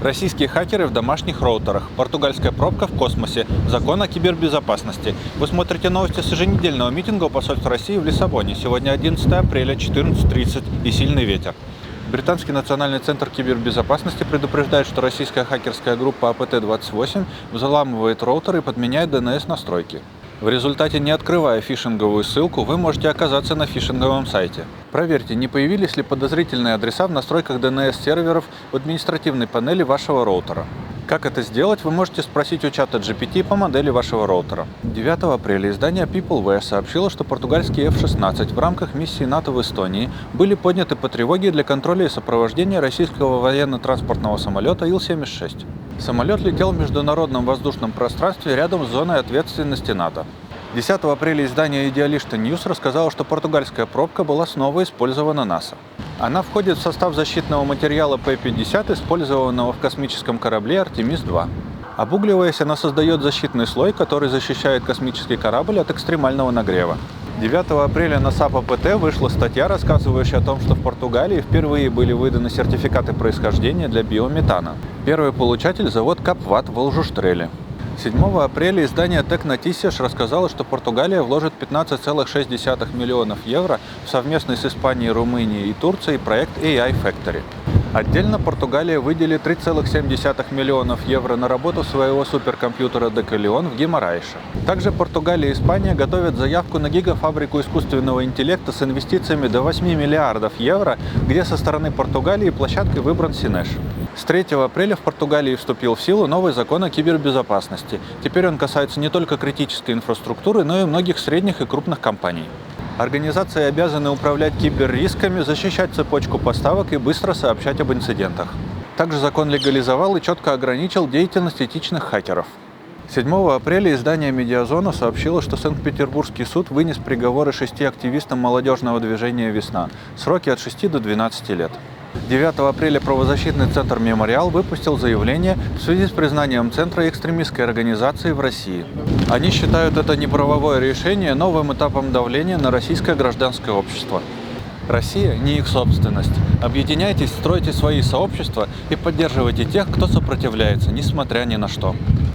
Российские хакеры в домашних роутерах. Португальская пробка в космосе. Закон о кибербезопасности. Вы смотрите новости с еженедельного митинга у посольства России в Лиссабоне. Сегодня 11 апреля, 14:30 и сильный ветер. Британский национальный центр кибербезопасности предупреждает, что российская хакерская группа АПТ-28 взламывает роутеры и подменяет DNS-настройки. В результате, не открывая фишинговую ссылку, вы можете оказаться на фишинговом сайте. Проверьте, не появились ли подозрительные адреса в настройках DNS-серверов в административной панели вашего роутера. Как это сделать, вы можете спросить у чата GPT по модели вашего роутера. 9 апреля издание PeopleWare сообщило, что португальские F-16 в рамках миссии НАТО в Эстонии были подняты по тревоге для контроля и сопровождения российского военно-транспортного самолета Ил-76. Самолет летел в международном воздушном пространстве рядом с зоной ответственности НАТО. 10 апреля издание Idealista News рассказало, что португальская пробка была снова использована НАСА. Она входит в состав защитного материала P-50, использованного в космическом корабле Артемис-2. Обугливаясь, она создает защитный слой, который защищает космический корабль от экстремального нагрева. 9 апреля на САП АПТ вышла статья, рассказывающая о том, что в Португалии впервые были выданы сертификаты происхождения для биометана. Первый получатель – завод Капват в Алжуштреле. 7 апреля издание Tech Noticias рассказало, что Португалия вложит 15,6 миллионов евро в совместный с Испанией, Румынией и Турцией проект AI Factory. Отдельно Португалия выделит 3,7 миллионов евро на работу своего суперкомпьютера Декалион в Гимарайше. Также Португалия и Испания готовят заявку на гигафабрику искусственного интеллекта с инвестициями до 8 миллиардов евро, где со стороны Португалии площадкой выбран Синеш. С 3 апреля в Португалии вступил в силу новый закон о кибербезопасности. Теперь он касается не только критической инфраструктуры, но и многих средних и крупных компаний. Организации обязаны управлять киберрисками, защищать цепочку поставок и быстро сообщать об инцидентах. Также закон легализовал и четко ограничил деятельность этичных хакеров. 7 апреля издание «Медиазона» сообщило, что Санкт-Петербургский суд вынес приговоры 6 активистам молодежного движения «Весна». Сроки от 6 до 12 лет. 9 апреля правозащитный центр «Мемориал» выпустил заявление в связи с признанием центра экстремистской организации в России. Они считают это неправовое решение новым этапом давления на российское гражданское общество. Россия не их собственность. Объединяйтесь, стройте свои сообщества и поддерживайте тех, кто сопротивляется, несмотря ни на что.